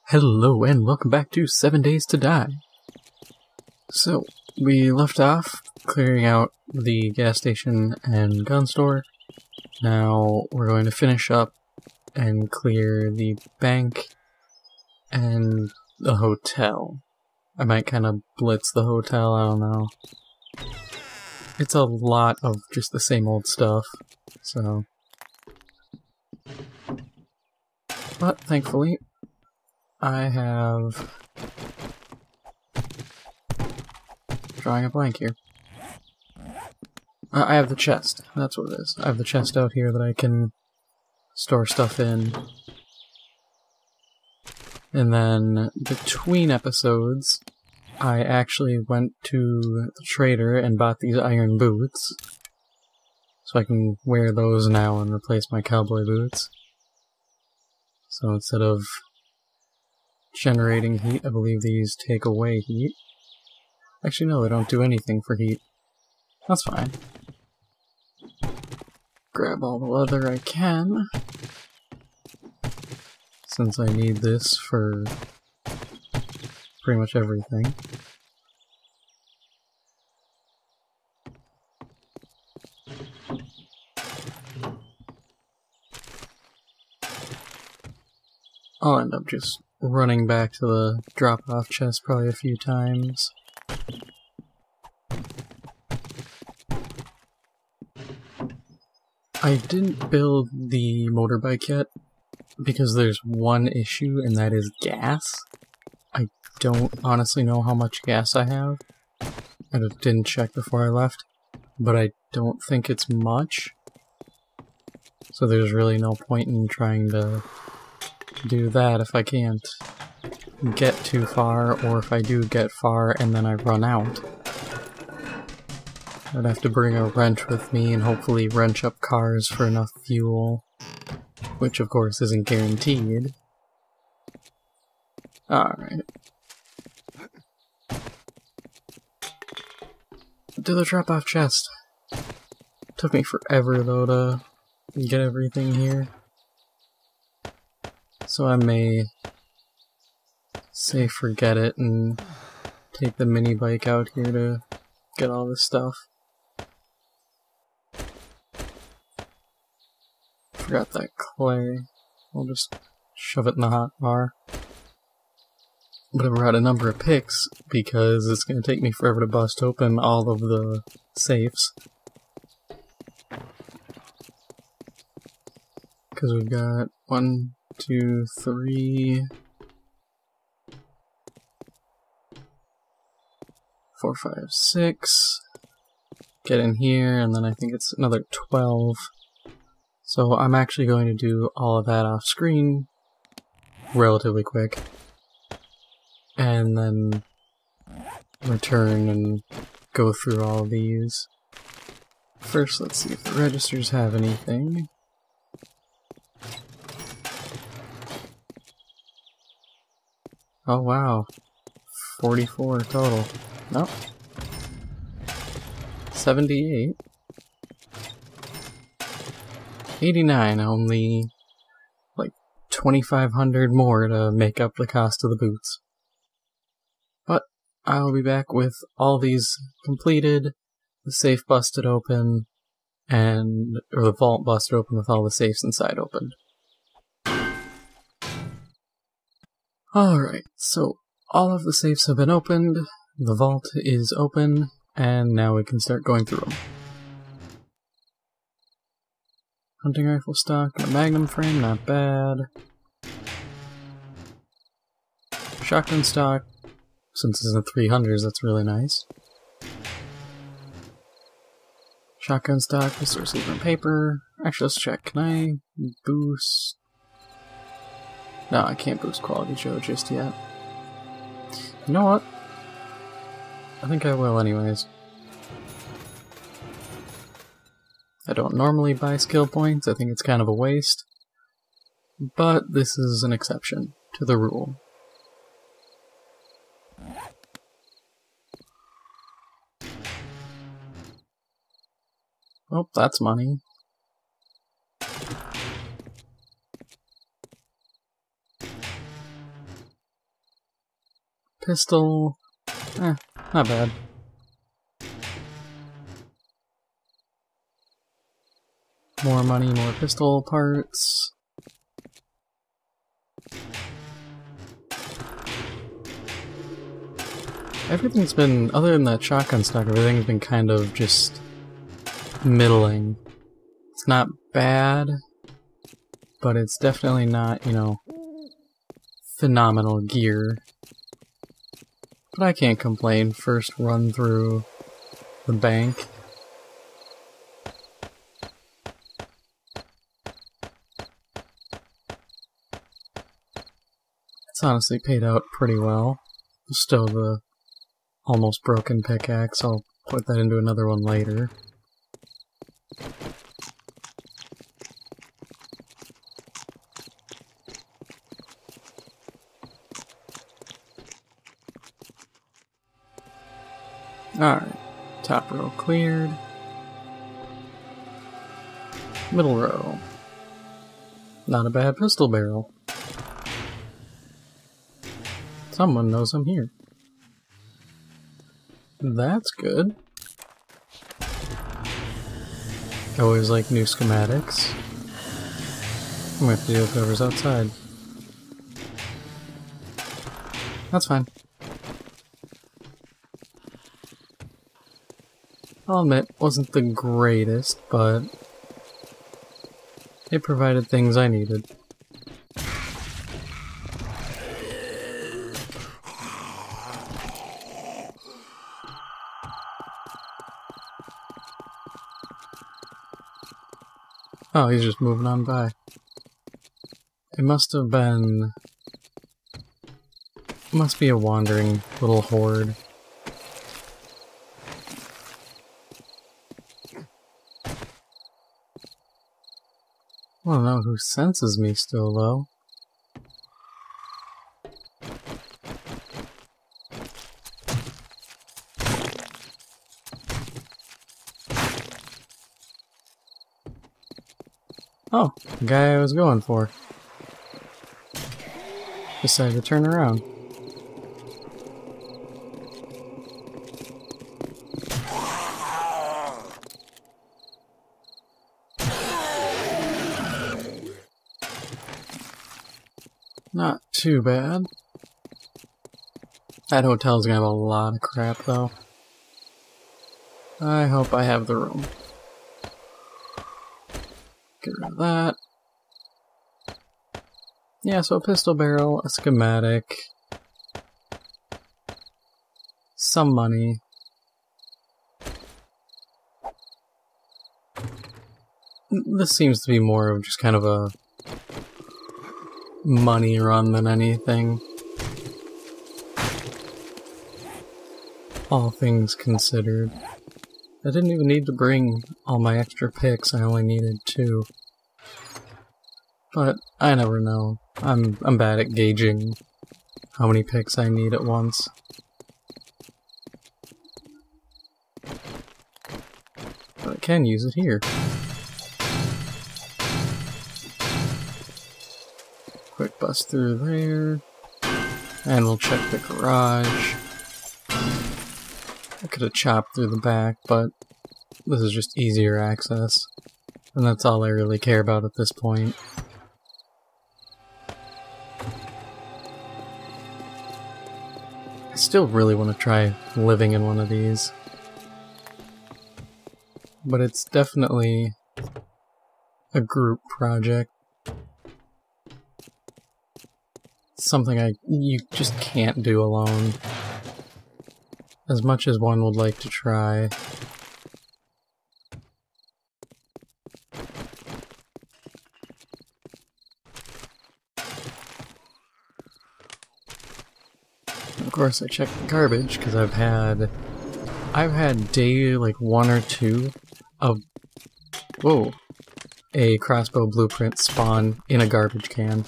Hello and welcome back to 7 Days to Die. So, we left off clearing out the gas station and gun store. Now we're going to finish up and clear the bank and the hotel. I might kind of blitz the hotel, I don't know. It's a lot of just the same old stuff, so... But thankfully, I have... drawing a blank here. I have the chest, that's what it is. I have the chest out here that I can store stuff in. And then, between episodes, I actually went to the trader and bought these iron boots. So I can wear those now and replace my cowboy boots. So instead of generating heat, I believe these take away heat. Actually, no, they don't do anything for heat. That's fine. Grab all the leather I can, since I need this for pretty much everything. I'll end up just running back to the drop-off chest probably a few times. I didn't build the motorbike yet, because there's one issue, and that is gas. I don't honestly know how much gas I have. I just didn't check before I left, but I don't think it's much. So there's really no point in trying to do that if I can't get too far, or if I do get far and then I run out. I'd have to bring a wrench with me and hopefully wrench up cars for enough fuel, which of course isn't guaranteed. Alright. To the drop-off chest. Took me forever though to get everything here. So I may say forget it and take the mini bike out here to get all this stuff. Forgot that clay. I'll just shove it in the hot bar. But I brought a number of picks because it's going to take me forever to bust open all of the safes. Because we've got 1, 2, 3, 4, 5, 6. Get in here, and then I think it's another 12. So I'm actually going to do all of that off screen relatively quick. And then return and go through all of these. First, let's see if the registers have anything. Oh wow, 44 total. Nope. 78. 89, only like 2,500 more to make up the cost of the boots. But I'll be back with all these completed, the safe busted open, or the vault busted open with all the safes inside opened. Alright, so all of the safes have been opened, the vault is open, and now we can start going through them. Hunting rifle stock, and a magnum frame, not bad. Shotgun stock, since it's in the 300s, that's really nice. Shotgun stock, restore silver and paper. Actually, let's check. Can I boost? No, I can't boost Quality Joe just yet. You know what? I think I will anyways. I don't normally buy skill points, I think it's kind of a waste. But this is an exception to the rule. Oh, that's money. Pistol. Not bad. More money, more pistol parts. Everything's been, other than that shotgun stock, everything's been kind of just middling. It's not bad, but it's definitely not, you know, phenomenal gear. But I can't complain. First run through the bank. It's honestly paid out pretty well. Still the almost broken pickaxe, I'll put that into another one later. Alright, top row cleared. Middle row. Not a bad pistol barrel. Someone knows I'm here. That's good. I always like new schematics. I'm gonna have to deal with whoever's outside. That's fine. I'll admit, wasn't the greatest, but it provided things I needed. Oh, he's just moving on by. It must have been... must be a wandering little horde. I don't know who senses me still, though. Oh, the guy I was going for decided to turn around. Not too bad. That hotel's gonna have a lot of crap, though. I hope I have the room. Get rid of that. Yeah, so a pistol barrel, a schematic, some money. This seems to be more of just kind of a money run than anything. All things considered. I didn't even need to bring all my extra picks, I only needed 2. But I never know. I'm bad at gauging how many picks I need at once. But I can use it here. Quick bust through there. And we'll check the garage. I could have chopped through the back, but this is just easier access. And that's all I really care about at this point. I still really want to try living in one of these. But it's definitely a group project. Something you just can't do alone. As much as one would like to try. Of course, I checked the garbage because I've had day like 1 or 2 of a crossbow blueprint spawn in a garbage can.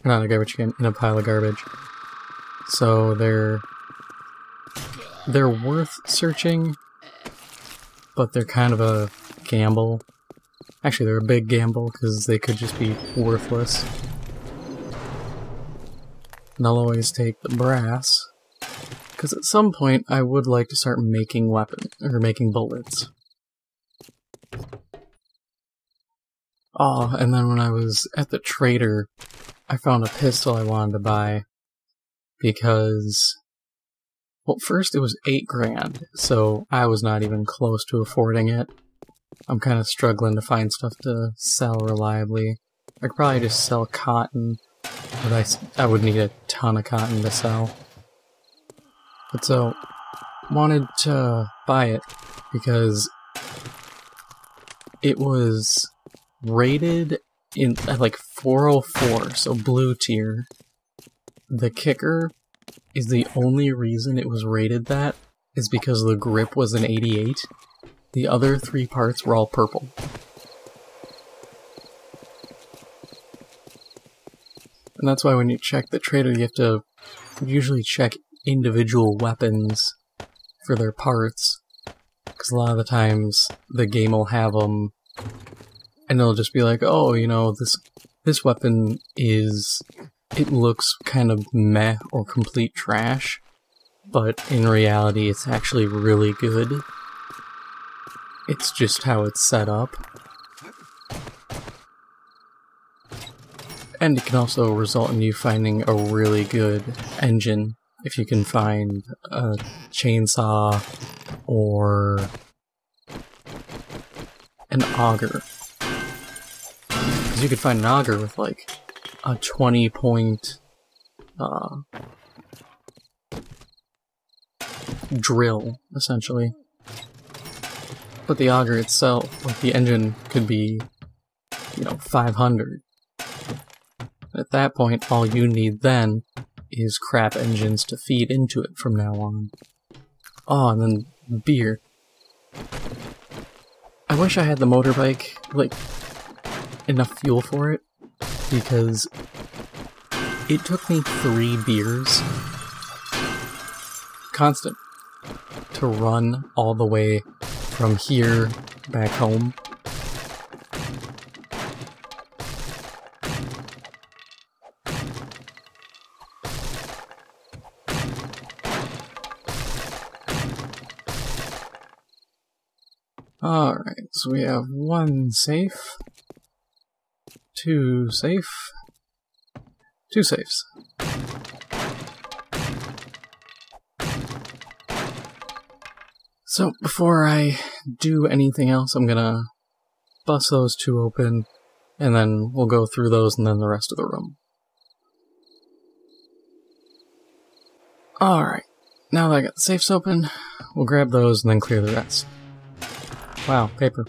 Not a garbage can, in a pile of garbage. So they're worth searching, but they're kind of a gamble. Actually, they're a big gamble because they could just be worthless. And I'll always take the brass Because at some point, I would like to start making weapons, or making bullets. Oh, and then when I was at the trader, I found a pistol I wanted to buy. Because, well, first it was $8 grand, so I was not even close to affording it. I'm kind of struggling to find stuff to sell reliably. I could probably just sell cotton, but I would need a ton of cotton to sell. But so, wanted to buy it because it was rated at like 404, so blue tier. The kicker is the only reason it was rated that is because the grip was an 88. The other 3 parts were all purple. And that's why when you check the trader, you have to usually check individual weapons for their parts. Because a lot of the times, the game will have them, and it'll just be like, oh, you know, this weapon is... it looks kind of meh or complete trash, but in reality it's actually really good. It's just how it's set up. And it can also result in you finding a really good engine if you can find a chainsaw or an auger. Because you could find an auger with like a 20-point drill, essentially. But the auger itself, like the engine, could be, you know, 500. At that point, all you need then is crap engines to feed into it from now on. Oh, and then beer. I wish I had the motorbike, like, enough fuel for it, because it took me 3 beers, constant, to run all the way from here back home. Alright, so we have 1 safe, 2 safe, 2 safes. So, before I do anything else, I'm gonna bust those 2 open, and then we'll go through those and then the rest of the room. Alright, now that I got the safes open, we'll grab those and then clear the rest. Wow, paper.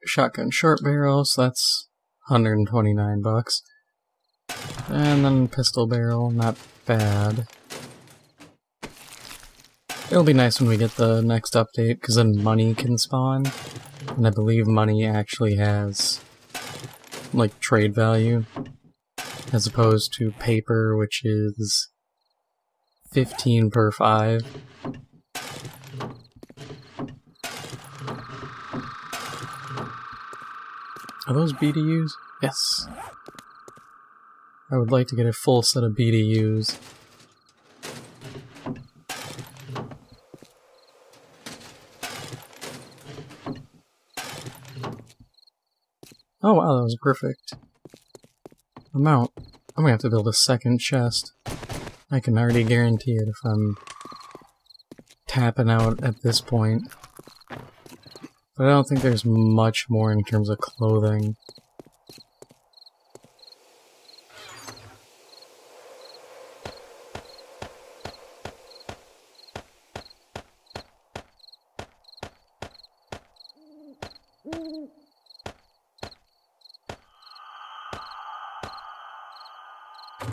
Shotgun short barrel, so that's $129. And then pistol barrel, not bad. It'll be nice when we get the next update, because then money can spawn. And I believe money actually has, like, trade value. As opposed to paper, which is 15 per 5. Are those BDUs? Yes. I would like to get a full set of BDUs. Oh wow, that was a perfect amount. I'm gonna have to build a second chest. I can already guarantee it if I'm tapping out at this point. But I don't think there's much more in terms of clothing.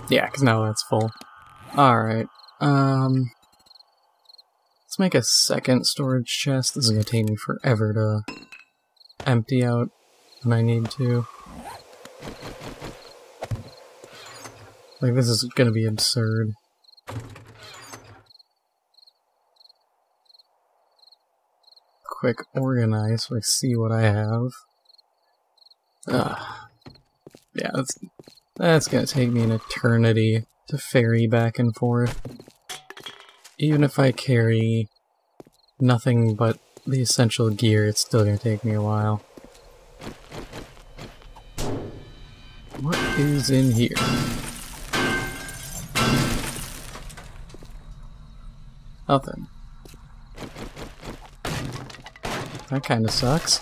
Yeah, because now that's full. Alright, let's make a second storage chest. This is going to take me forever to empty out when I need to. Like, this is going to be absurd. Quick organize so I see what I have. Yeah, That's gonna take me an eternity to ferry back and forth. Even if I carry nothing but the essential gear, it's still gonna take me a while. What is in here? Nothing. That kinda sucks.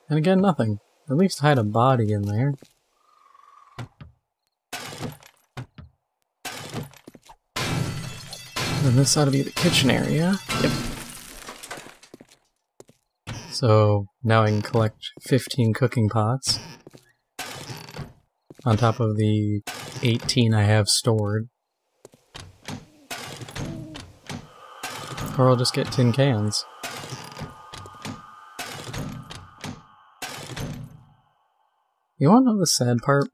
And again, nothing. At least hide a body in there. And this ought to be the kitchen area. Yep. So now I can collect 15 cooking pots. On top of the 18 I have stored. Or I'll just get tin cans. You wanna know the sad part?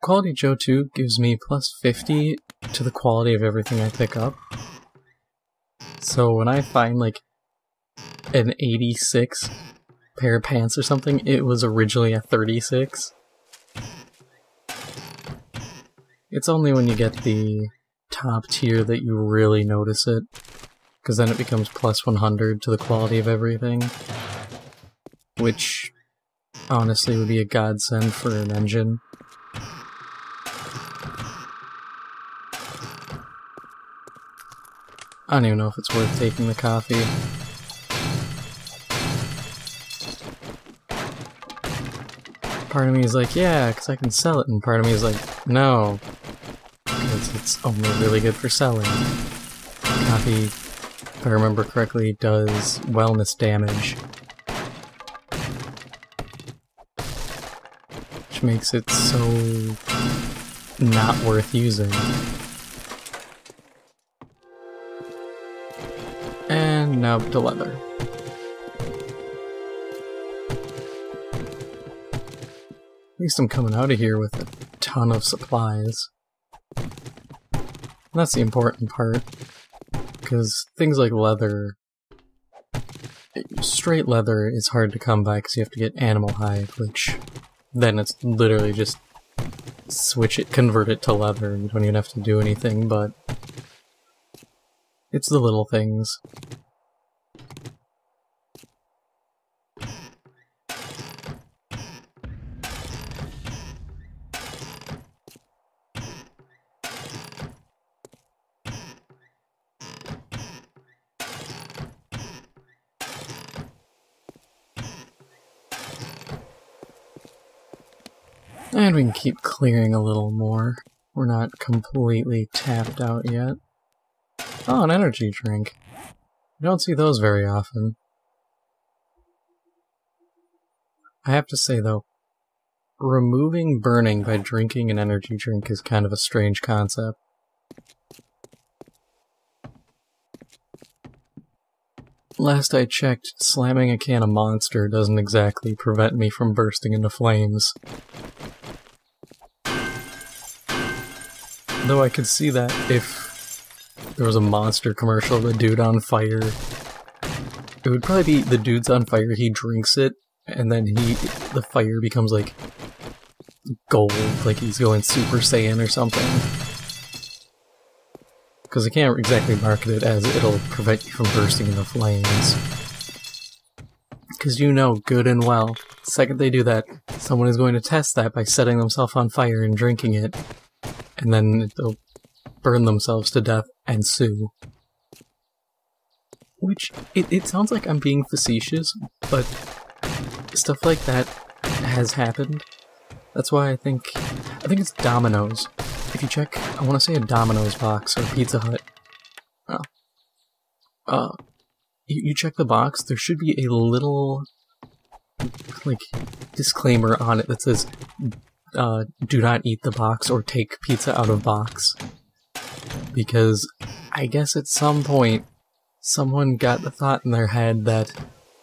Quality Joe 2 gives me plus 50 to the quality of everything I pick up. So when I find like an 86 pair of pants or something, it was originally a 36. It's only when you get the top tier that you really notice it, because then it becomes plus 100 to the quality of everything. Which, honestly, would be a godsend for an engine. I don't even know if it's worth taking the coffee. Part of me is like, yeah, because I can sell it, and part of me is like, no, because it's only really good for selling. Coffee, if I remember correctly, does wellness damage. Which makes it so not worth using. And now to leather. At least I'm coming out of here with a ton of supplies. And that's the important part, because things like leather, straight leather is hard to come by because you have to get animal hide, which then it's literally just switch it, convert it to leather, and you don't even have to do anything, but it's the little things. And we can keep clearing a little more. We're not completely tapped out yet. Oh, an energy drink. You don't see those very often. I have to say though, removing burning by drinking an energy drink is kind of a strange concept. Last I checked, slamming a can of Monster doesn't exactly prevent me from bursting into flames. Though I could see that if there was a Monster commercial of a dude on fire, it would probably be the dude's on fire, he drinks it, and then the fire becomes like gold, like he's going Super Saiyan or something. Because I can't exactly market it as it'll prevent you from bursting into flames. Because you know good and well, the second they do that, someone is going to test that by setting themselves on fire and drinking it, and then they'll burn themselves to death and sue. Which, it sounds like I'm being facetious, but stuff like that has happened. That's why I think it's Domino's. If you check, I want to say a Domino's box or Pizza Hut. You check the box, there should be a little, like, disclaimer on it that says, do not eat the box or take pizza out of box. Because I guess at some point, someone got the thought in their head that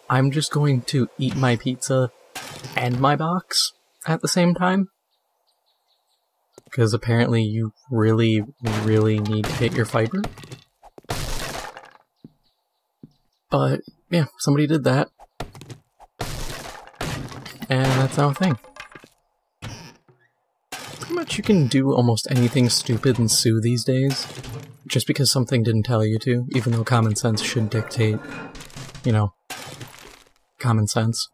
I'm just going to eat my pizza and my box at the same time. because apparently you really, really need to get your fiber. But, yeah, somebody did that. And that's now a thing. Pretty much you can do almost anything stupid and sue these days, just because something didn't tell you to, even though common sense should dictate, you know, common sense.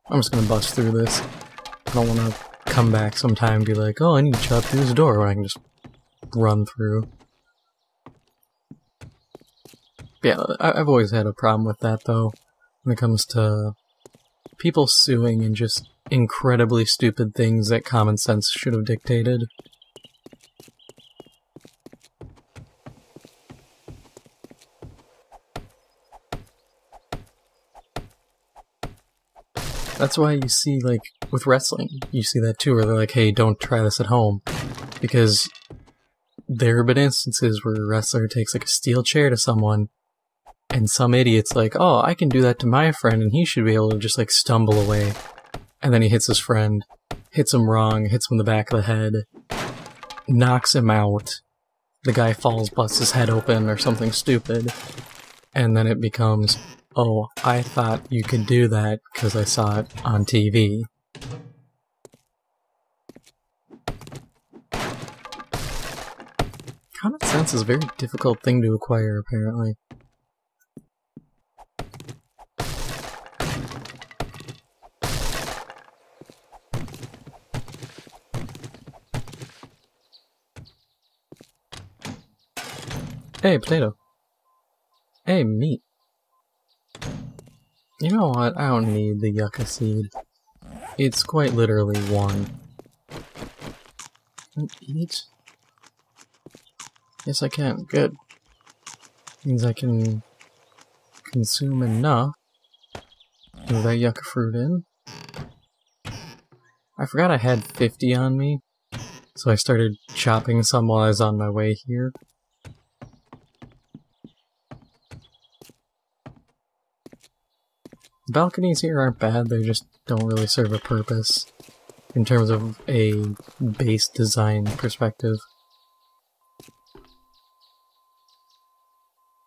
I'm just gonna bust through this. I don't want to come back sometime and be like, oh, I need to chop through this door, where I can just run through. Yeah, I've always had a problem with that, though, when it comes to people suing and just incredibly stupid things that common sense should have dictated. That's why you see, like, with wrestling, you see that too, where they're like, hey, don't try this at home. Because there have been instances where a wrestler takes, like, a steel chair to someone, and some idiot's like, oh, I can do that to my friend, and he should be able to just, like, stumble away. And then he hits his friend, hits him wrong, hits him in the back of the head, knocks him out. The guy falls, busts his head open, or something stupid. And then it becomes, oh, I thought you could do that because I saw it on TV. Common sense is a very difficult thing to acquire, apparently. Hey, potato. Hey, meat. You know what? I don't need the yucca seed. It's quite literally one. Can I eat? Yes, I can. Good. Means I can consume enough. Move that yucca fruit in. I forgot I had 50 on me, so I started chopping some while I was on my way here. The balconies here aren't bad, they just don't really serve a purpose in terms of a base design perspective.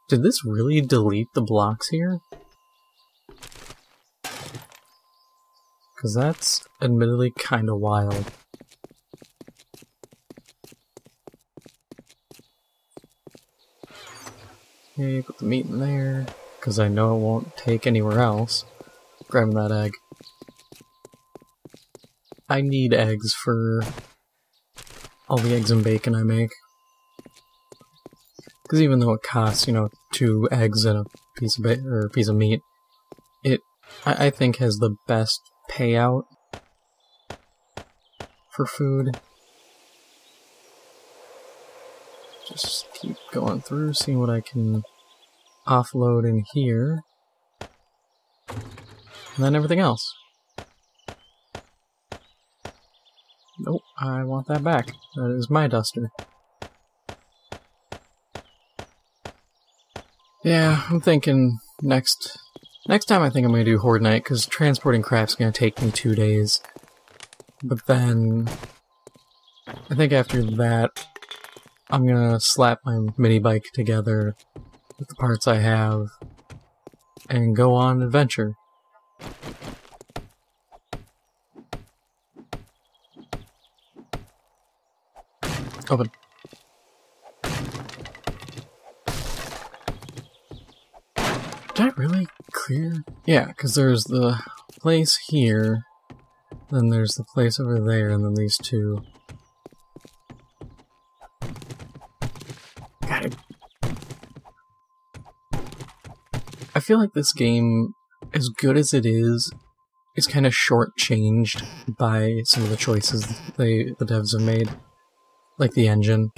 Did this really delete the blocks here? Because that's admittedly kinda wild. Okay, put the meat in there, because I know it won't take anywhere else. Grabbing that egg. I need eggs for all the eggs and bacon I make. Because even though it costs, you know, 2 eggs and a piece of a piece of meat, it I think has the best payout for food. Just keep going through, seeing what I can offload in here. And then everything else. Nope, I want that back. That is my duster. Yeah, I'm thinking next time I think I'm gonna do Horde Night, because transporting crap's gonna take me 2 days. But then I think after that I'm gonna slap my mini bike together with the parts I have and go on an adventure. Open. Did I really clear? Yeah, because there's the place here, then there's the place over there, and then these two. Got it. I feel like this game, as good as it is kind of shortchanged by some of the choices the devs have made. Like the engine.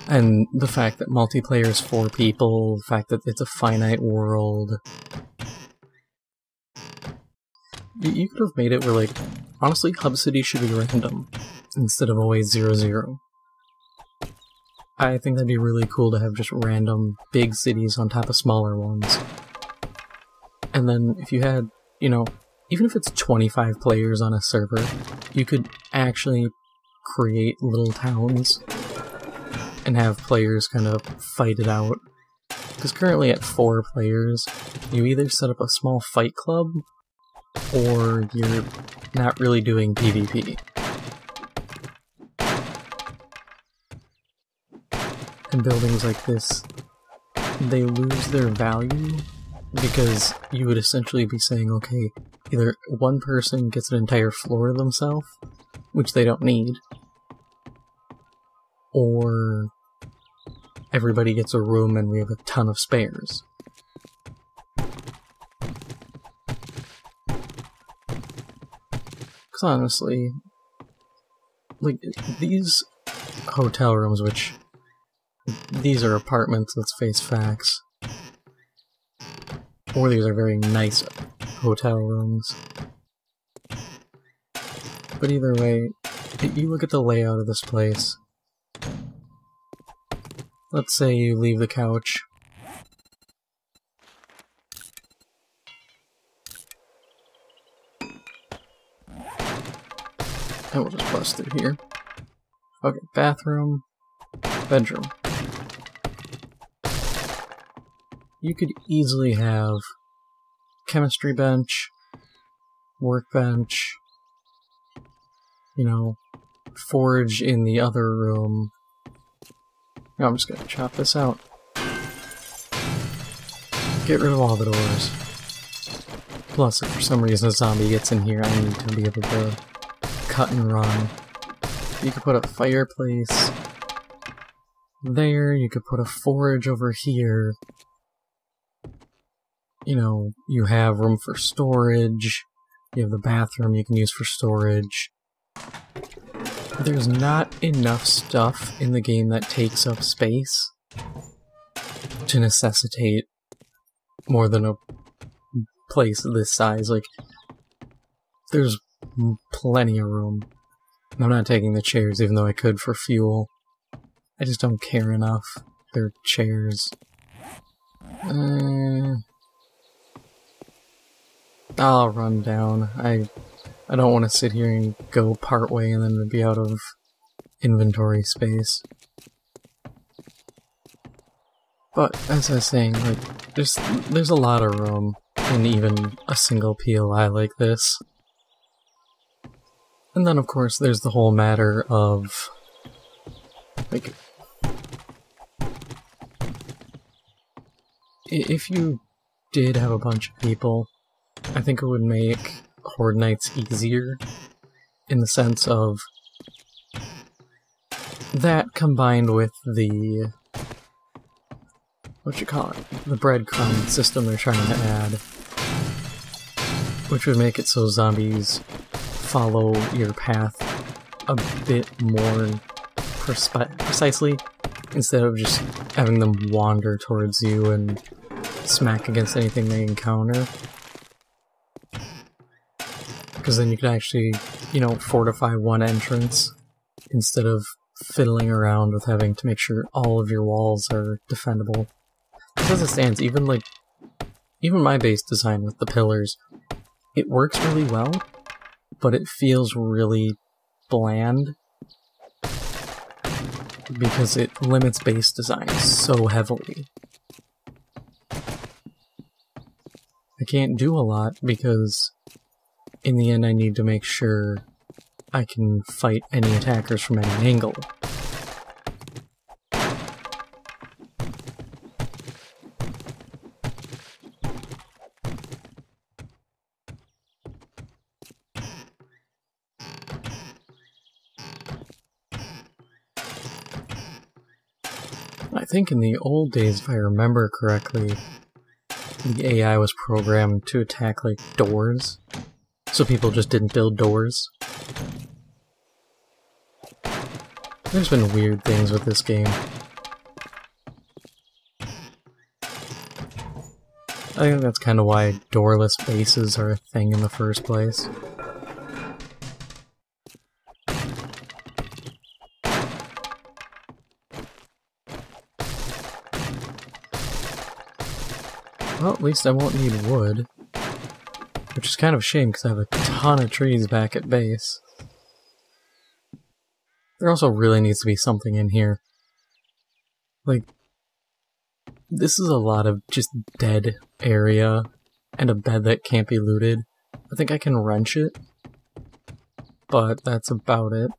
And the fact that multiplayer is 4 people, the fact that it's a finite world. You could have made it where, like, honestly, Hub City should be random, instead of always 0-0. I think that'd be really cool to have just random big cities on top of smaller ones. And then if you had, you know, even if it's 25 players on a server, you could actually create little towns and have players kind of fight it out. Because currently at 4 players, you either set up a small fight club, or you're not really doing PvP. And buildings like this, they lose their value because you would essentially be saying, okay, either one person gets an entire floor themselves, which they don't need, or everybody gets a room and we have a ton of spares. Because honestly, like, these hotel rooms, which these are apartments, let's face facts, or these are very nice hotel rooms. But either way, you look at the layout of this place. Let's say you leave the couch. And we'll just bust through here. Okay, bathroom, bedroom. You could easily have chemistry bench, workbench, you know, forge in the other room. No, I'm just gonna chop this out. Get rid of all the doors. Plus, if for some reason a zombie gets in here, I need to be able to cut and run. You could put a fireplace there, you could put a forge over here. You know, you have room for storage, you have the bathroom you can use for storage. There's not enough stuff in the game that takes up space to necessitate more than a place this size. Like, there's plenty of room. I'm not taking the chairs, even though I could for fuel. I just don't care enough. They're chairs. I'll run down. I don't want to sit here and go part way and then be out of inventory space. But, as I was saying, like, there's a lot of room in even a single PLI like this. And then, of course, there's the whole matter of, like, if you did have a bunch of people, I think it would make Horde Nights easier, in the sense of that combined with the, the breadcrumb system they're trying to add, which would make it so zombies follow your path a bit more precisely, instead of just having them wander towards you and smack against anything they encounter. Because then you could actually, you know, fortify one entrance, instead of fiddling around with having to make sure all of your walls are defendable. As it stands, even my base design with the pillars, it works really well, but it feels really bland, because it limits base design so heavily. I can't do a lot, because in the end I need to make sure I can fight any attackers from any angle. I think in the old days, if I remember correctly, the AI was programmed to attack, like, doors, so people just didn't build doors. There's been weird things with this game. I think that's kind of why doorless bases are a thing in the first place. Well, at least I won't need wood. Which is kind of a shame because I have a ton of trees back at base. There also really needs to be something in here. Like, this is a lot of just dead area and a bed that can't be looted. I think I can wrench it, but that's about it.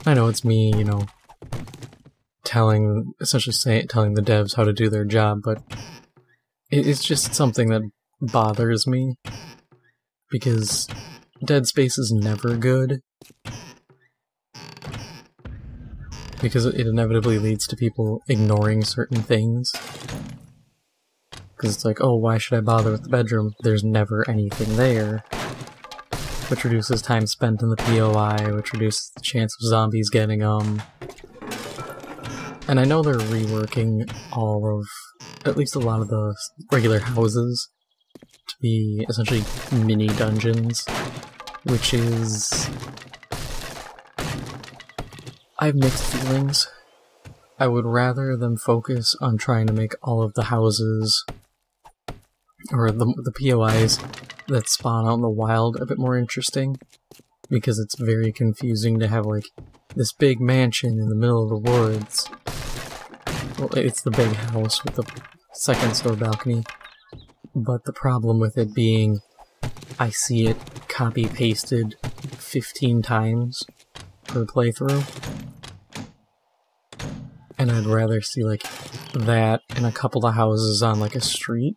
I know it's me, you know, telling the devs how to do their job, but it's just something that bothers me, because Dead Space is never good, because it inevitably leads to people ignoring certain things. Because it's like, oh, why should I bother with the bedroom? There's never anything there. Which reduces time spent in the POI, which reduces the chance of zombies getting them. And I know they're reworking all of, at least a lot of the regular houses to be essentially mini dungeons, which is... I have mixed feelings. I would rather them focus on trying to make all of the houses, or the POIs that spawn out in the wild a bit more interesting, because it's very confusing to have, like, this big mansion in the middle of the woods. Well, it's the big house with the second floor balcony, but the problem with it being I see it copy-pasted 15 times per playthrough, and I'd rather see, like, that and a couple of houses on, like, a street,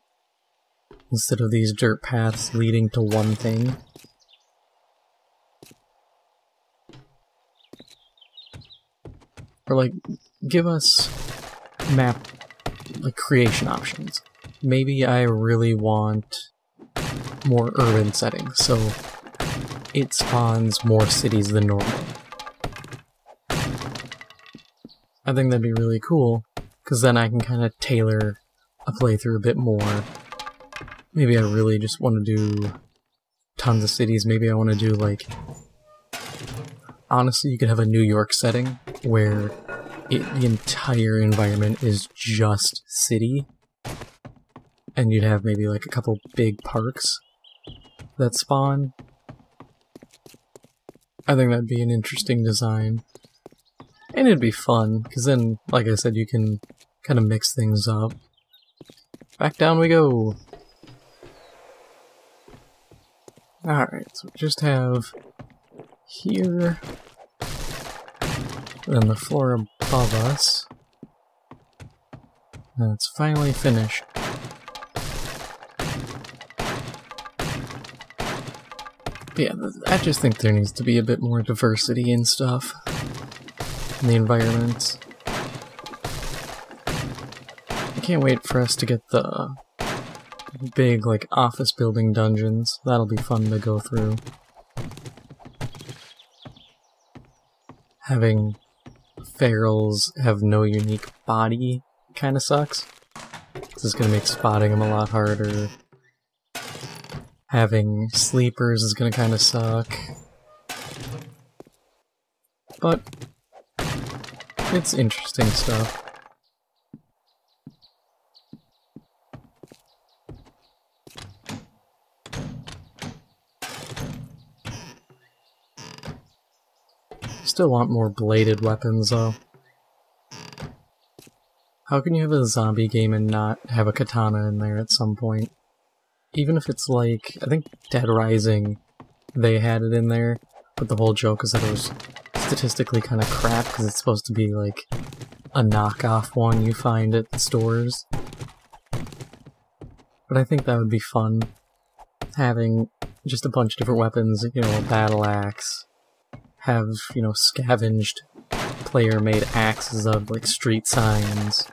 instead of these dirt paths leading to one thing. Or, like, give us map, like, creation options. Maybe I really want more urban settings, so it spawns more cities than normal. I think that'd be really cool, because then I can kind of tailor a playthrough a bit more. Maybe I really just want to do tons of cities. Maybe I want to do, like... Honestly, you could have a New York setting where the entire environment is just city. And you'd have maybe, like, a couple big parks that spawn. I think that'd be an interesting design. And it'd be fun, because then, like I said, you can kind of mix things up. Back down we go! Alright, so we just have here, then the floor above us, and it's finally finished. But yeah, I just think there needs to be a bit more diversity and stuff in the environments. I can't wait for us to get the big, like, office building dungeons. That'll be fun to go through. Having ferals have no unique body kinda sucks. This is gonna make spotting them a lot harder. Having sleepers is gonna kinda suck. But it's interesting stuff. Still want more bladed weapons, though. How can you have a zombie game and not have a katana in there at some point? Even if it's like, I think Dead Rising, they had it in there, but the whole joke is that it was statistically kind of crap because it's supposed to be like a knockoff one you find at stores. But I think that would be fun, having just a bunch of different weapons, you know, a battle axe, have, you know, scavenged player-made axes of, like, street signs.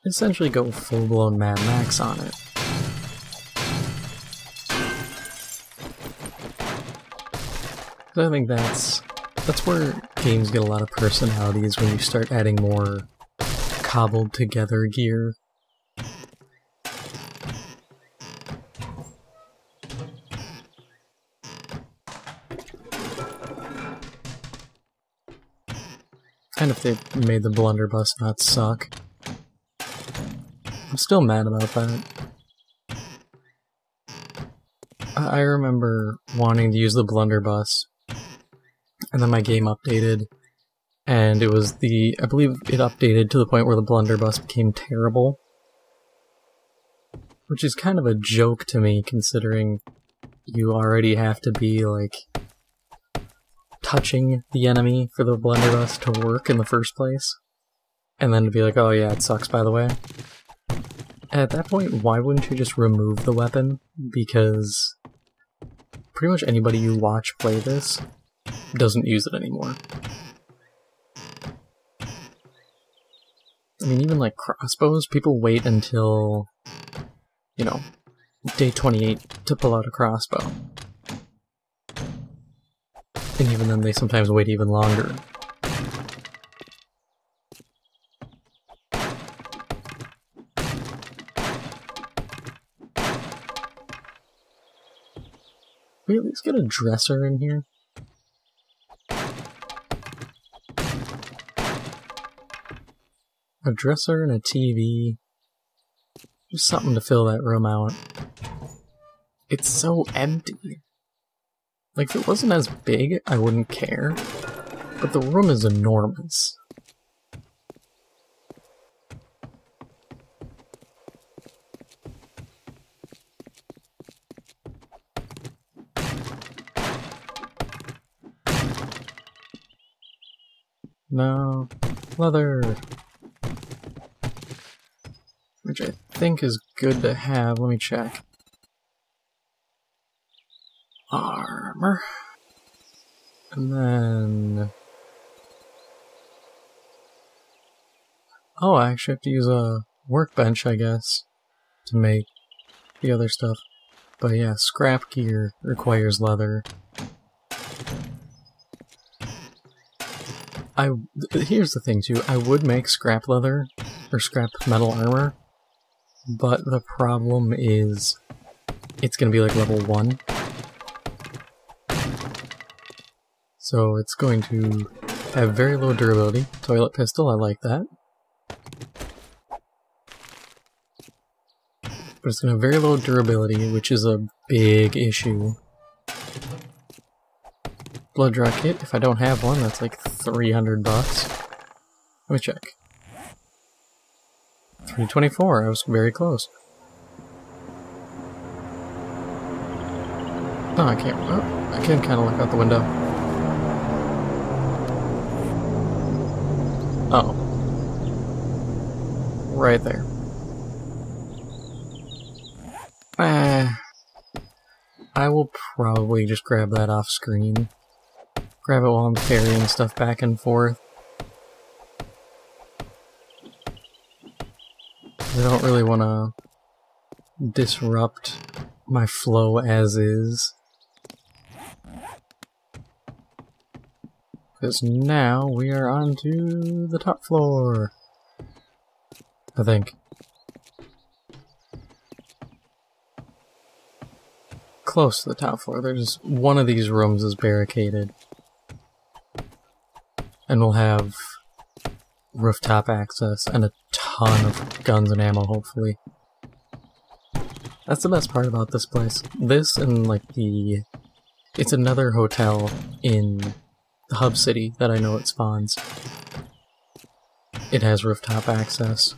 Essentially go full-blown Mad Max on it. I think that's where games get a lot of personality, is when you start adding more cobbled-together gear. And if they made the blunderbuss not suck. I'm still mad about that. I remember wanting to use the blunderbuss, and then my game updated, and it was I believe it updated to the point where the blunderbuss became terrible. Which is kind of a joke to me, considering you already have to be, like, touching the enemy for the blunderbuss to work in the first place. And then to be like, oh yeah, it sucks by the way. At that point, why wouldn't you just remove the weapon? Because pretty much anybody you watch play this doesn't use it anymore. I mean, even like crossbows, people wait until, you know, day 28 to pull out a crossbow. And even then, they sometimes wait even longer. We at least get a dresser in here. A dresser and a TV. Just something to fill that room out. It's so empty. Like, if it wasn't as big, I wouldn't care. But the room is enormous. No. Leather. Which I think is good to have. Let me check. Armor. And then... oh, I actually have to use a workbench, I guess, to make the other stuff. But yeah, scrap gear requires leather. Here's the thing too, I would make scrap leather, or scrap metal armor, but the problem is it's gonna be like level 1. So it's going to have very low durability. Toilet pistol, I like that. But it's going to have very low durability, which is a big issue. Blood draw kit, if I don't have one, that's like $300 bucks. Let me check. $324, I was very close. Oh, I can't. Oh, I can kind of look out the window. Oh. Right there. I will probably just grab that off screen. Grab it while I'm carrying stuff back and forth. I don't really want to disrupt my flow as is. Because now we are on to the top floor. I think. Close to the top floor. There's one of these rooms is barricaded. And we'll have rooftop access and a ton of guns and ammo, hopefully. That's the best part about this place. This and like it's another hotel in the hub city that I know it spawns. It has rooftop access.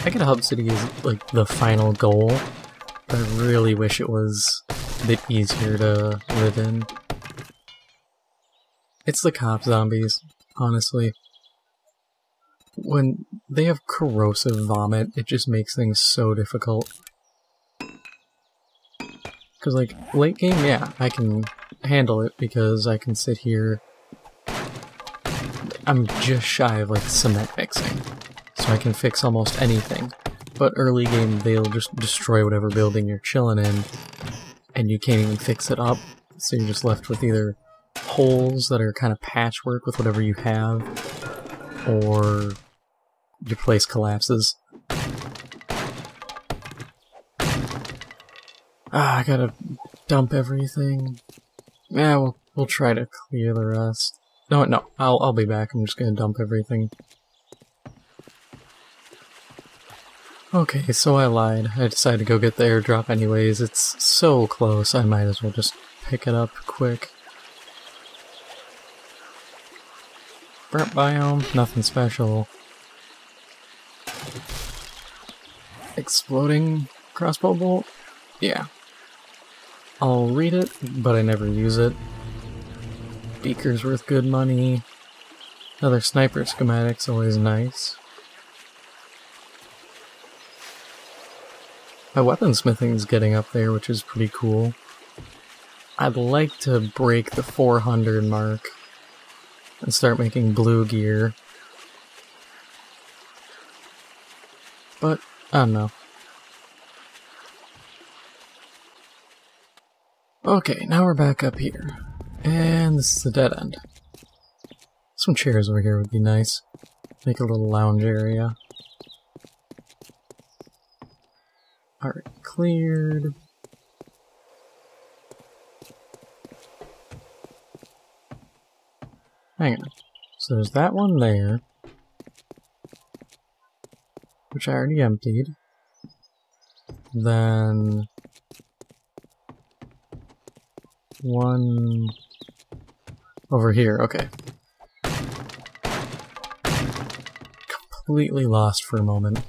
I get a hub city is like the final goal, but I really wish it was a bit easier to live in. It's the cop zombies, honestly. When they have corrosive vomit, it just makes things so difficult. Because, like, late game, yeah, I can handle it because I can sit here. I'm just shy of, like, cement mixing, so I can fix almost anything. But early game, they'll just destroy whatever building you're chilling in, and you can't even fix it up, so you're just left with either holes that are kind of patchwork with whatever you have, or your place collapses. I gotta dump everything. Yeah, we'll try to clear the rest. No, I'll be back. I'm just gonna dump everything. Okay, so I lied. I decided to go get the airdrop anyways. It's so close, I might as well just pick it up quick. Burnt biome, nothing special. Exploding crossbow bolt? Yeah. I'll read it, but I never use it. Beaker's worth good money. Another sniper schematic's always nice. My weaponsmithing's getting up there, which is pretty cool. I'd like to break the 400 mark and start making blue gear. But, I don't know. Okay, now we're back up here. And this is the dead end. Some chairs over here would be nice. Make a little lounge area. Alright, cleared. Hang on. So there's that one there, which I already emptied. Then one over here, okay. Completely lost for a moment.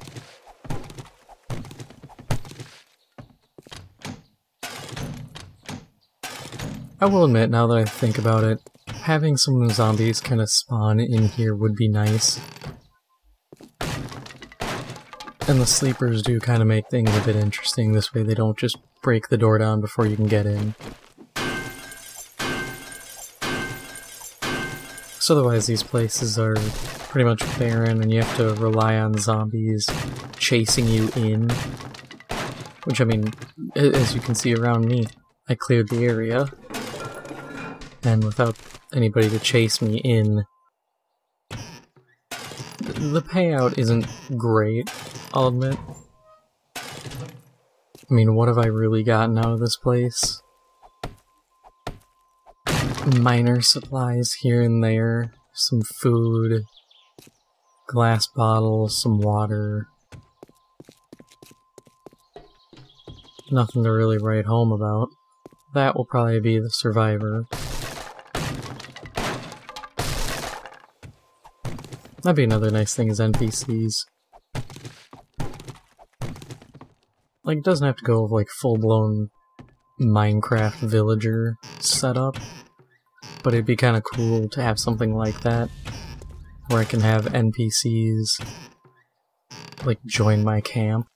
I will admit, now that I think about it, having some zombies kind of spawn in here would be nice. And the sleepers do kind of make things a bit interesting. This way they don't just break the door down before you can get in. So otherwise these places are pretty much barren and you have to rely on zombies chasing you in. Which, I mean, as you can see around me, I cleared the area. And without anybody to chase me in, the payout isn't great, I'll admit. I mean, what have I really gotten out of this place? Minor supplies here and there, some food, glass bottles, some water. Nothing to really write home about. That will probably be the survivor. That'd be another nice thing is NPCs. Like, it doesn't have to go with, like, full-blown Minecraft villager setup, but it'd be kind of cool to have something like that, where I can have NPCs, like, join my camp.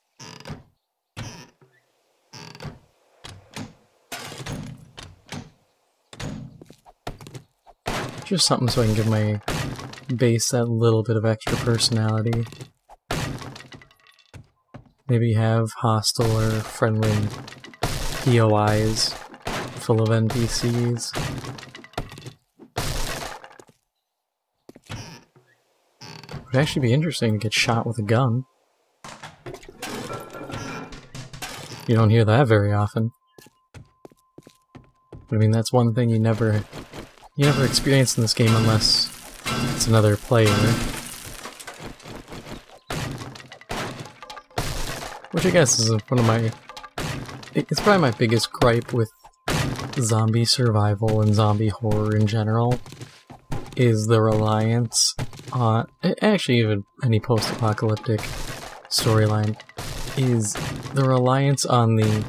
Just something so I can give my base that little bit of extra personality. Maybe have hostile or friendly POIs full of NPCs. Would actually be interesting to get shot with a gun. You don't hear that very often. But I mean, that's one thing you never experience in this game unless it's another player. Which I guess is one of my... It's probably my biggest gripe with zombie survival and zombie horror in general, is the reliance on... Actually, even any post-apocalyptic storyline, is the reliance on the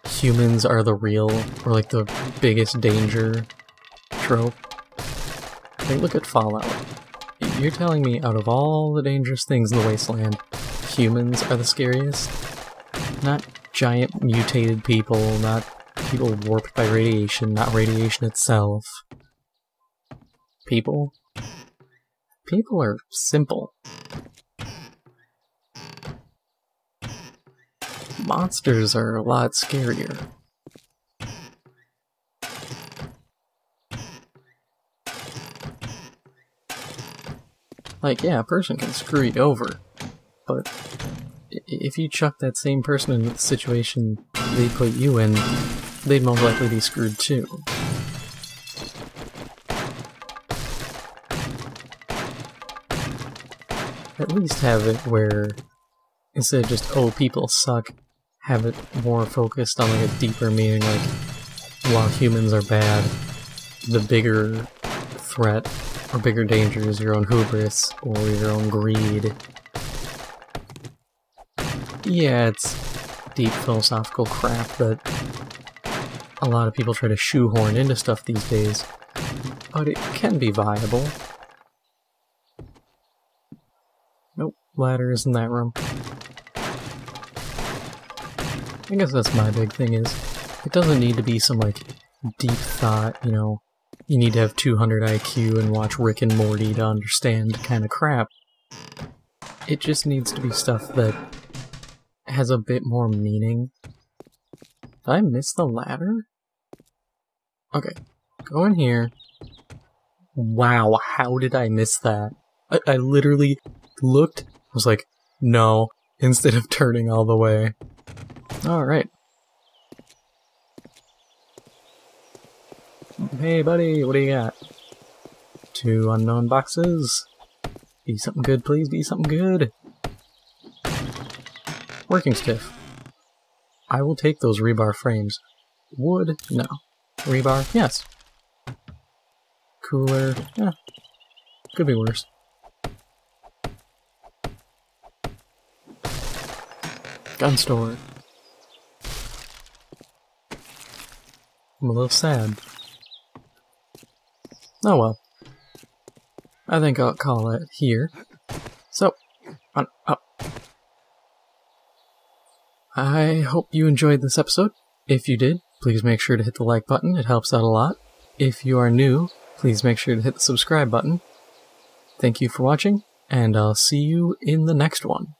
humans are the real, or like the biggest danger trope. Like, look at Fallout. You're telling me out of all the dangerous things in the wasteland, humans are the scariest? Not giant mutated people, not people warped by radiation, not radiation itself. People? People are simple. Monsters are a lot scarier. Like, yeah, a person can screw you over, but if you chuck that same person into the situation they put you in, they'd most likely be screwed too. at least have it where, instead of just, oh, people suck, have it more focused on like a deeper meaning, like, while humans are bad, the bigger threat or bigger danger is your own hubris or your own greed. Yeah, it's deep philosophical crap that a lot of people try to shoehorn into stuff these days, but it can be viable. Nope, ladder is in that room. I guess that's my big thing is, it doesn't need to be some, like, deep thought, you know, you need to have 200 IQ and watch Rick and Morty to understand kind of crap. It just needs to be stuff that has a bit more meaning. Did I miss the ladder? Okay, go in here. Wow, how did I miss that? I literally looked, was like, no, instead of turning all the way. Alright. Hey buddy, what do you got? 2 unknown boxes. Be something good, please, be something good. Working stiff. I will take those rebar frames. Wood? No. Rebar? Yes. Cooler? Yeah. Could be worse. Gun store. I'm a little sad. Oh well. I think I'll call it here. So, up. I hope you enjoyed this episode. If you did, please make sure to hit the like button, it helps out a lot. If you are new, please make sure to hit the subscribe button. Thank you for watching, and I'll see you in the next one.